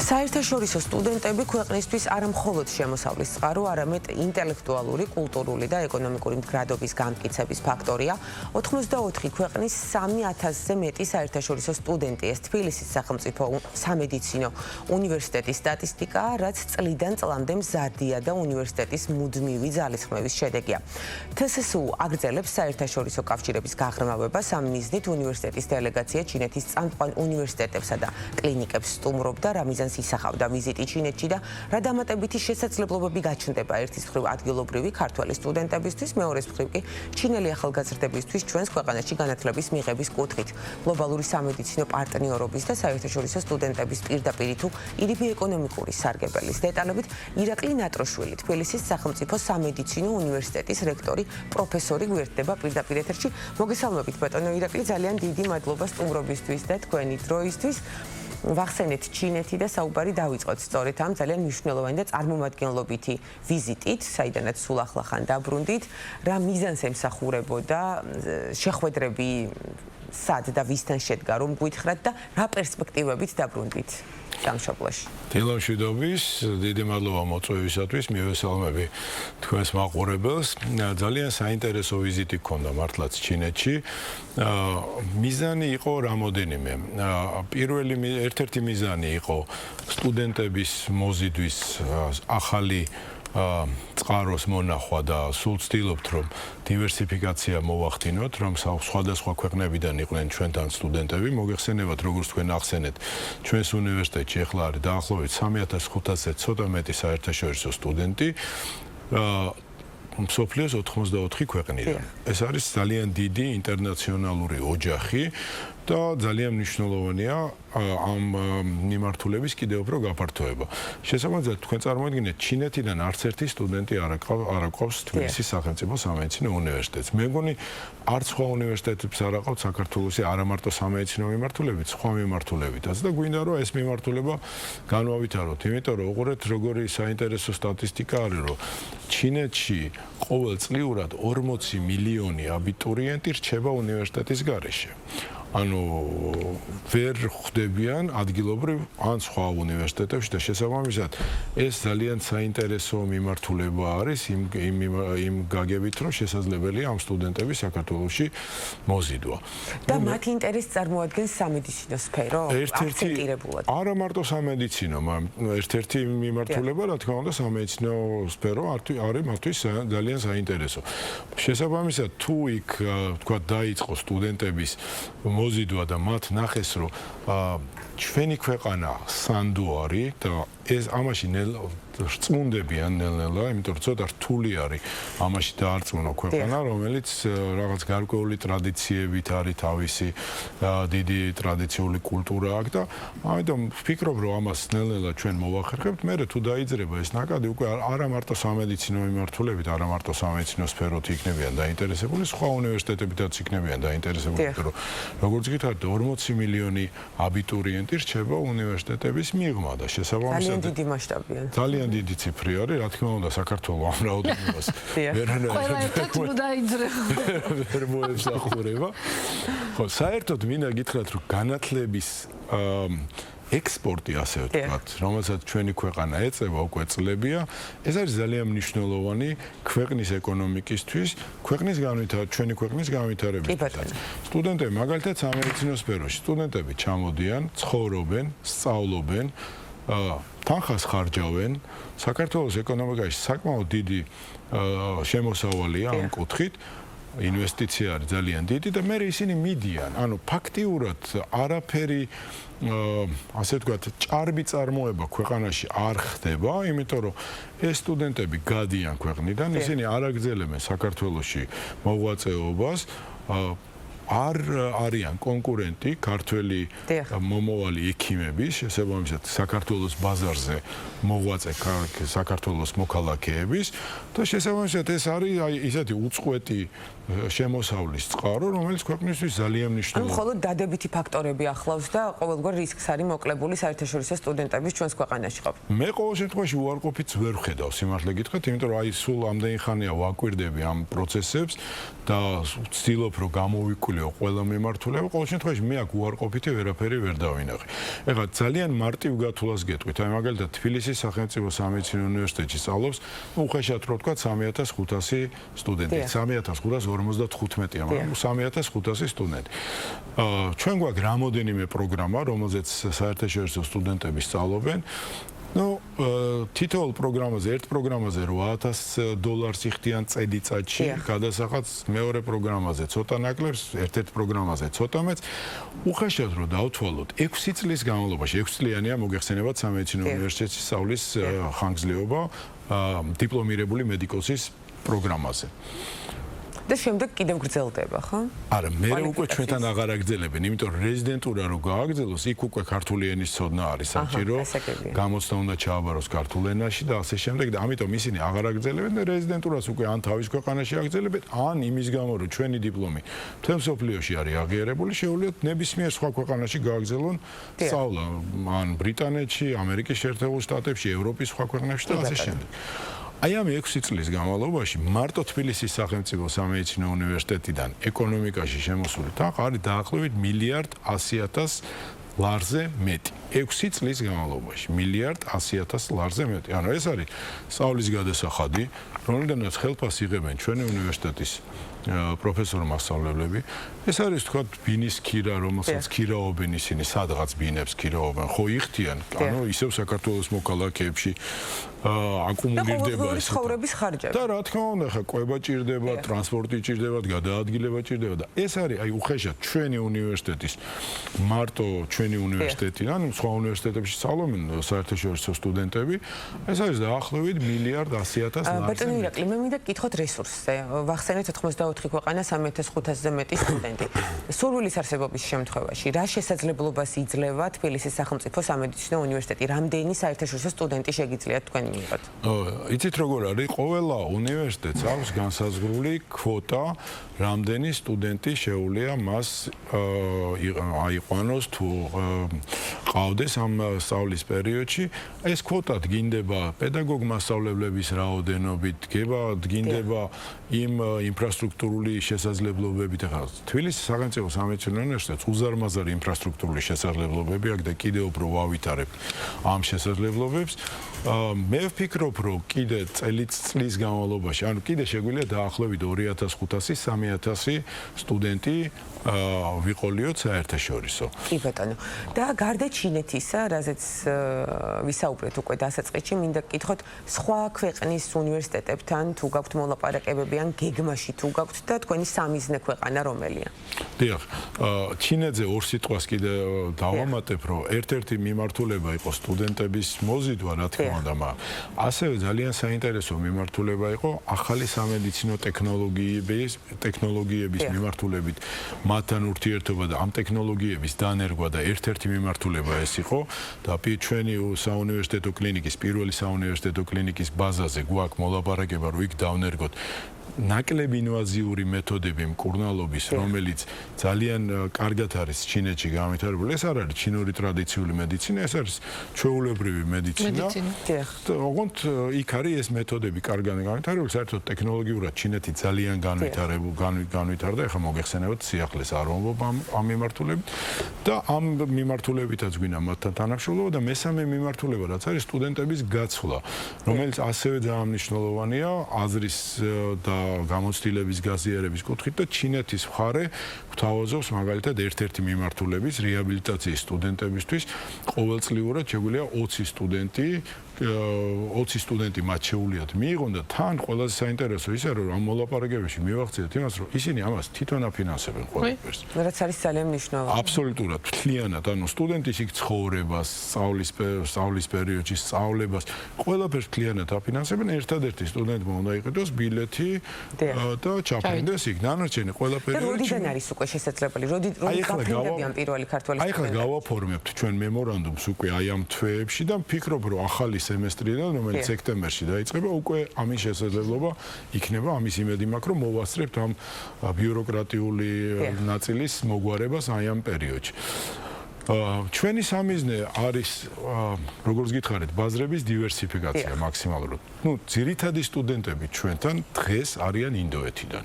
საერთაშორისო სტუდენტები ქვეყნისთვის არა მხოლოდ შემოსავლის წყარო, არამედ ინტელექტუალური, კულტურული და ეკონომიკური მდგრადობის განმტკიცების ფაქტორია. 84 ქვეყნის 3000-ზე მეტი საერთაშორისო სტუდენტი ეს თბილისის სახელმწიფო სამედიცინო უნივერსიტეტის სტატისტიკაა, რაც წლიდან წლამდე მზარდია და უნივერსიტეტის მუდმივი ძალისხმევის შედეგია. თსსუ აგრძელებს საერთაშორისო კავშირების გაღრმავებას ამ მიზნით უნივერსიტეტის დელეგაცია ჩინეთის წამყვან უნივერსიტეტებსა და კლინიკებს სტუმრობდა, რა მიზანს ისახავდა ვიზიტი ჩინეთში და რა დამატებითი შესაძლებლობები გაჩნდება ერთის მხრივ ადგილობრივი ქართველი სტუდენტებისთვის, მეორეს მხრივ კი ჩინელი ახალგაზრდებისთვის ჩვენს ქვეყანაში განათლების მიღების კუთხით. გლობალური სამედიცინო პარტნიორობის და საერთაშორისო სტუდენტების პირდაპირი თუ ირიბი ეკონომიკური სარგებელის დეტალებით ირაკლი ნატროშვილი, თბილისის სახელმწიფო სამედიცინო უნივერსიტეტის რექტორი, პროფესორი გვერდდება პირდაპირ ეთერში. მოგესალმებით ბატონო ირაკლი, ძალიან დიდი მადლობა სტუმრობისთვის და თქვენი დროისთვის. ვახსენეთ ჩინეთი და საუბარი დავიწყოთ სწორედ ამ ძალიან მნიშვნელოვანი და წარმომადგენლობითი ვიზიტით, საიდანაც სულ ახლახან დაბრუნდით. რა მიზანს ემსახურებოდა შეხვედრები სად და ვისთან შედგა, რომ გვითხრათ და რა პერსპექტივებით დაბრუნდით სამშობლოში? დილამშვიდობის, დიდი მადლობა მოწვევისათვის, მივესალმები თქვენს მაყურებელს. ძალიან საინტერესო ვიზიტი გქონდა მართლაც ჩინეთში. მიზანი იყო რამოდენიმე. პირველი ერთ-ერთი მიზანი იყო სტუდენტების მოზიდვის ახალი წყაროს მონახვა და სულ ვცდილობთ, რომ დივერსიფიკაცია მოვახდინოთ, რომ სხვადასხვა ქვეყნებიდან იყვნენ ჩვენთან სტუდენტები. მოგეხსენებათ, როგორც თქვენ ახსენეთ, ჩვენს უნივერსიტეტში ახლა არის დაახლოებით 3500-ზე ცოტა მეტი საერთაშორისო სტუდენტი. მსოფლიოს 84 ქვეყნიდან. ეს არის ძალიან დიდი ინტერნაციონალური ოჯახი და ძალიან მნიშვნელოვანია ამ მიმართულების კიდევ უფრო გაფართოება. შესაბამისად, თქვენ წარმოიდგინეთ, ჩინეთიდან არც ერთი სტუდენტი არ აქვს თბილისის სახელმწიფო სამედიცინო უნივერსიტეტს. მე მგონი, არც სხვა უნივერსიტეტებს არ აქვს საქართველოში არა მარტო სამედიცინო მიმართულებით, სხვა მიმართულებითაც და გვინდა რომ ეს მიმართულება განვავითაროთ. იმიტომ რომ უყურეთ, როგორი საინტერესო სტატისტიკა არის, რომ ჩინეთში ყოველწლიურად 40 მილიონი აბიტურიენტი რჩება უნივერსიტეტის გარეშე. ანუ ვერ ხვდებიან ადგილობრივ ან სხვა უნივერსიტეტებში და შესაბამისად ეს ძალიან საინტერესო მიმართულება არის იმ გაგებით, რომ შესაძლებელია ამ სტუდენტების საქართველოში მოზიდვა. და მათ ინტერესს წარმოადგენს სამედიცინო სფერო? აქცენტირებულად. არა მარტო სამედიცინო, ერთ-ერთი მიმართულება, რა თქმა უნდა, სამედიცინო სფერო არის მათთვის ძალიან საინტერესო. შესაბამისად, თუ იქ თქვა დაიწყო სტუდენტების მოზიდვა და მათ ნახეს, რომ ჩვენი ქვეყანა სანდო არის და ეს ამაში რწმუნდებიან ნელ-ნელა, იმიტომ რომ ცოტა რთული არის ამაში დაარწმუნო ქვეყანა, რომელიც რაღაც გარკვეული ტრადიციებით არის თავისი დიდი ტრადიციული კულტურა აქვს და ამიტომ ვფიქრობ, რომ ამას ნელ-ნელა ჩვენ მოვახერხებთ. მერე თუ დაიძრება ეს ნაკადი, უკვე არა მარტო სამედიცინო მიმართულებით, არა მარტო სამედიცინო სფეროთი იქნებიან დაინტერესებული, სხვა უნივერსიტეტებითაც იქნებიან დაინტერესებული, იმიტომ რომ როგორც გითხარით, 40 მილიონი აბიტურიენტი რჩება უნივერსიტეტების მიღმა და შესაბამისად ძალიან დიდი მასშტაბია. ძალიან დიდი ციფრი არის, რა თქმა უნდა, საქართველოს ამ რაოდენობას ვერ მოესახურება. ხო, საერთოდ მინდა გითხრათ, რომ განათლების ექსპორტი, ასე ვთქვათ, რომელსაც ჩვენი ქვეყანა ეწევა უკვე წლებია, ეს არის ძალიან მნიშვნელოვანი ქვეყნის ეკონომიკისთვის, ჩვენი ქვეყნის განვითარებისთვის. სტუდენტები, მაგალითად, სამედიცინო სფეროში, სტუდენტები ჩამოდიან, ცხოვრობენ, სწავლობენ, თანხას ხარჯავენ. საქართველოს ეკონომიკაში საკმაოდ დიდი შემოსავალია ამ კუთხით. ინვესტიცია არის ძალიან დიდი და მე ისინი მიდიან. ანუ ფაქტიურად არაფერი ასე ვთქვათ, ჭარბი წარმოება ქვეყანაში არ ხდება, იმიტომ რომ ეს სტუდენტები გადიან ქვეყნიდან, ისინი არ აგრძელებენ საქართველოში მოღვაწეობას, არ არიან კონკურენტი ქართველი მომავალი ექიმების, შესაბამისად საქართველოს ბაზარზე მოღვაწე საქართველოს მოქალაქეების და შესაბამისად ეს არის ისეთი უწყვეტი შემოსავლის წყარო, რომელიც ქვეყნისთვის ძალიან მნიშვნელოვანია. მხოლოდ დადებითი ფაქტორები ახლავს და ყოველგვარ რისკს არის მოკლებული საერთაშორისო სტუდენტების ჩვენს ქვეყანაში ყოფნა. მე ყოველ შემთხვევაში უარყოფით ვერ ვხედავ, სიმართლე გითხრათ, იმიტომ რომ სულ ამდენი ხანია ვაკვირდები ამ პროცესებს და ვცდილობ, რომ გამოვიკვლიო მარტივია ყველა მიმართულება, ყოველ შემთხვევაში მე აქ უარყოფითი ვერაფერი ვერ დავინახე. ეხლა ძალიან მარტივ გათვლას გეტყვით. აი მაგალითად თბილისის სახელმწიფო სამედიცინო უნივერსიტეტში სწავლობს, უხეშად რო ვთქვა 3500 სტუდენტი, 3555-ია, მაგრამ 3500 სტუდენტი. ჩვენ გვაქვს რამოდენიმე პროგრამა, რომელზეც საერთაშორისო სტუდენტები სწავლობენ. თითოეულ პროგრამაზე, ერთ პროგრამაზე $8000 იხდიან წელიწადში, გადასახადს მეორე პროგრამაზე ცოტა ნაკლებს, ერთ-ერთ პროგრამაზე ცოტა მეც. უხეშად რო დავთვალოთ, 6 წლის განმავლობაში, 6 წლიანია მოგეხსენებათ სამედიცინო უნივერსიტეტში სწავლის ხანგრძლივობა დიპლომირებული მედიკოსის პროგრამაზე. და შემდეგ კიდევ გრძელდება, ხო? არა, მე უკვე ჩვენთან აღარ აგრძელებენ, იმიტომ რომ რეზიდენტურა რო გააგრძელოს, იქ უკვე ქართული ენის ცოდნა არის საჭირო. გამოცდა უნდა ჩააბაროს ქართულ ენაში და ასე შემდეგ და ამიტომ ისინი აღარ აგრძელებენ და რეზიდენტურას უკვე ან თავის ქვეყანაში აგრძელებენ, ან იმის გამო რომ ჩვენი დიპლომი მთელ მსოფლიოში არის აღიარებული, შეუძლიათ ნებისმიერ სხვა ქვეყანაში გააგრძელონ სწავლა, ან ბრიტანეთში, ამერიკის შეერთებულ შტატებში, ევროპის სხვა ქვეყნებში და ასე შემდეგ. აი ამ 6 წლის განმავლობაში მარტო თბილისის სახელმწიფო სამედიცინო უნივერსიტეტიდან ეკონომიკაში შემოსული თანხა არის დაახლოებით $1,100,000-ზე მეტი. 6 წლის განმავლობაში $1,100,000-ზე მეტი. ანუ ეს არის სწავლის გადასახადი, რომელიდანაც ხელფას იღებენ ჩვენი უნივერსიტეტის პროფესორ-მასწავლებლები. ეს არის თქვა ბინის ქირა, რომელსაც ქირაობენ ისინი, სადღაც ბინებს ქირაობენ, ხო იხდიან, ანუ ისევ საქართველოს მოქალაქეებში აკუმულირდება ეს ცხოვრების ხარჯები. და რა თქმა უნდა, ხა ყვება ჭირდება, ტრანსპორტი ჭირდება, გადაადგილება ჭირდება და ეს არის აი უხეშად ჩვენი უნივერსიტეტის მარტო ჩვენი უნივერსიტეტიდან, სხვა უნივერსიტეტებში სწავლობენ საერთაშორისო სტუდენტები, ეს არის დაახლოებით $1,100,000-ზე. ბატონო ირაკლი, მე მინდა გკითხოთ რესურსზე. ვახსენეთ 94 ქვეყანა 3500-ზე მეტი სტუდენტი. სურვილის არსებობის შემთხვევაში რა შესაძლებლობას იძლევა თბილისის სახელმწიფო სამედიცინო უნივერსიტეტი? რამდენი საერთაშორისო სტუდენტი შეგიძლიათ თქვენ მიიღოთ? იცით როგორ არის? ყოველა უნივერსიტეტს აქვს განსაზღვრული კვოტა, რამდენი სტუდენტი შეუძლია მას აიყვანოს თუ ყავდეს ამ სწავლის პერიოდში. ეს კვოტა დგინდება პედაგოგ-მასწავლებლების რაოდენობით, დგინდება იმ ინფრასტრუქტურული შესაძლებლობებით. ახლა თბილისის სახელმწიფო სამედიცინო უნივერსიტეტს უზარმაზარი ინფრასტრუქტურული შესაძლებლობები აქვს და კიდევ უფრო ვავითარებ ამ შესაძლებლობებს. მე ვფიქრობ, რომ კიდე წლის განმავლობაში, ანუ კიდე შეგვიძლია დაახლოებით 2500-3000 სტუდენტი ვიყოლიოთ საერთაშორისო. კი ბატონო. და გარდა ჩინეთისა, რაზეც ვისაუბრეთ უკვე დასაწყისში, მინდა გკითხოთ სხვა ქვეყნის უნივერსიტეტებთან თუ გაქვთ მოლაპარაკებები ან გეგმაში თუ გაქვთ და თქვენი სამიზნე ქვეყანა რომელია? დიახ, ჩინეთზე ორ სიტყვას კიდე დავამატებ, რომ ერთ-ერთი მიმართულება იყო სტუდენტების მოზიდვა, რა თქმა უნდა, მაგრამ ასევე ძალიან საინტერესო მიმართულება იყო ახალი სამედიცინო ტექნოლოგიების მიმართულებით მათთან ურთიერთობა და ამ ტექნოლოგიების დანერგვა და ერთ-ერთი მიმართულება ეს იყო და ჩვენი საუნივერსიტეტო კლინიკის, პირველი საუნივერსიტეტო კლინიკის ბაზაზე გვაქვს მოლაპარაკება, რომ იქ დავნერგოთ ნაკლები ინვაზიური მეთოდები მკურნალობის, რომელიც ძალიან კარგად არის ჩინეთში განვითარებული. ეს არ არის ჩინური ტრადიციული მედიცინა, ეს არის ჩვეულებრივი მედიცინა. ოღონდ იქ არის ეს მეთოდები კარგად განვითარებული, საერთოდ ტექნოლოგიურად ჩინეთი ძალიან განვითარდა, ეხლა მოგეხსენებათ სიახლეს არ ვამბობ ამ მიმართულებით და ამ მიმართულებითაც გვინდა მათთან თანამშრომლობა და მესამე მიმართულება რაც არის სტუდენტების გაცვლა, რომელიც ასევე ძალიან მნიშვნელოვანია აზრის და გამოცდილების გაზიარების კუთხით და ჩინეთის მხარე გვთავაზობს მაგალითად ერთ-ერთი მიმართულების რეაბილიტაციის სტუდენტებისთვის ყოველწლიურად შეგვიძლია 20 სტუდენტი მათ შეუძლიათ მიიღონ და თან ყველაზე საინტერესო ისე რომ ამ მოლაპარაკებებში მივახციეთ იმას რომ ისინი ამას თვითონ აფინანსებენ ყველაფერს. რაც არის ძალიან მნიშვნელოვანი. აბსოლუტურად მთლიანად, ანუ სტუდენტის იქ ცხოვრებას, სწავლის პერიოდში სწავლებას, ყველაფერს მთლიანად აფინანსებენ. ერთადერთი სტუდენტმა უნდა იყიდოს ბილეთი და ჩაფრინდეს იქ. დანარჩენი ყველაფერი როდიდან არის უკვე შესაძლებელი? როდი გაფრინდებიან პირველი ქართველი სტუდენტები? აი ახლა გავაფორმებთ ჩვენ მემორანდუმს უკვე აი ამ თვეებში და ვფიქრობ რომ ახალი სემესტრიდან, რომელიც სექტემბერში დაიწყება, უკვე ამის შესაძლებლობა იქნება, ამის იმედი მაქვს, რომ მოვასწრებთ ამ ბიუროკრატიული ნაწილის მოგვარებას აი ამ პერიოდში. ჩვენი სამიზნე არის როგორც გითხარით ბაზრების დივერსიფიკაცია მაქსიმალურად. ძირითადი სტუდენტები ჩვენთან დღეს არიან ინდოეთიდან.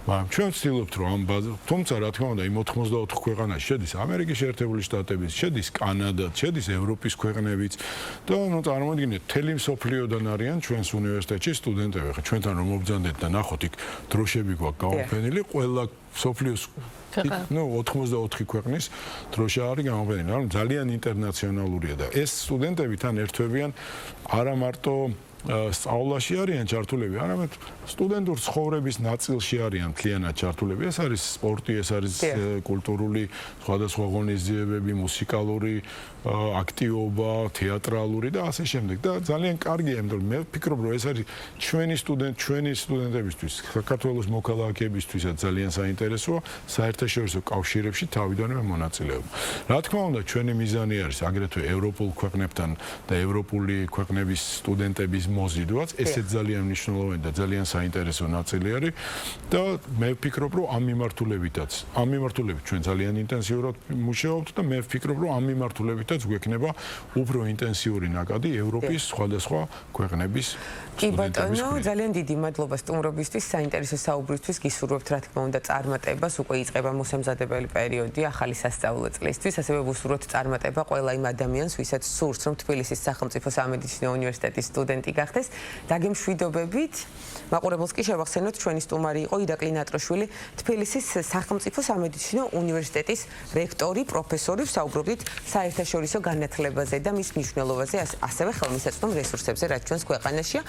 მაგრამ ჩვენ ვცდილობთ რომ ამ თუმცა რა თქმა უნდა იმ 84 ქვეყანაში შედის ამერიკის შეერთებული შტატებიც, შედის კანადა, შედის ევროპის ქვეყნებიც და წარმოიდგინეთ მთელი მსოფლიოდან არიან ჩვენს უნივერსიტეტში სტუდენტები. ხა ჩვენთან რომ მობრძანდეთ და ნახოთ იქ დროშები გვაქვს გამოფენილი, ყველა მსოფლიოს 84 ქვეყნის დროშა არის გამოფენილი. ანუ ძალიან ინტერნაციონალურია და ეს სტუდენტები თან ერთვებიან არა მარტო სწავლაში არიან ჩართულები, არამედ სტუდენტურ ცხოვრების ნაწილში არიან მთლიანად ჩართულები. ეს არის სპორტი, ეს არის კულტურული სხვადასხვა ღონისძიებები, მუსიკალური აქტივობა, თეატრალური და ასე შემდეგ. და ძალიან კარგია, იმიტომ რომ მე ვფიქრობ, რომ ეს არის ჩვენი სტუდენტებისთვის, საქართველოს მოქალაქეებისთვისაც ძალიან საინტერესოა საერთაშორისო კავშირებში თავიდანვე მონაწილეობა. რა თქმა უნდა, ჩვენი მიზანი არის აგრეთვე ევროპულ ქვეყნებთან და ევროპული ქვეყნების სტუდენტების მოზიდვაც, ესეც ძალიან მნიშვნელოვანი და ძალიან საინტერესო ნაწილი არის და მე ვფიქრობ, რომ ამ მიმართულებით ჩვენ ძალიან ინტენსიურად მუშაობთ და მე ვფიქრობ, რომ ამ მიმართულებითაც გვექნება უფრო ინტენსიური ნაკადი ევროპის სხვადასხვა ქვეყნების კი ბატონო, ძალიან დიდი მადლობა სტუმრობისთვის, საინტერესო საუბრისთვის, გისურვებთ რა თქმა უნდა წარმატებას, უკვე იწყება მოსამზადებელი პერიოდი ახალი სასწავლო წლისთვის, ასევე ვუსურვოთ წარმატება ყველა იმ ადამიანს, ვისაც სურს, რომ თბილისის სახელმწიფო სამედიცინო უნივერსიტეტის სტუდენტი გახდეს. დაგემშვიდობებით. მაყურებელს კი შევახსენოთ, ჩვენი სტუმარი იყო ირაკლი ნატროშვილი, თბილისის სახელმწიფო სამედიცინო უნივერსიტეტის რექტორი, პროფესორი, ვსაუბრობდით საერთაშორისო განათლებაზე და მის მნიშვნელობაზე, ასევე ხელმისაწვდომ რესურსებზე, რაც ჩვენს ქვეყანაშია.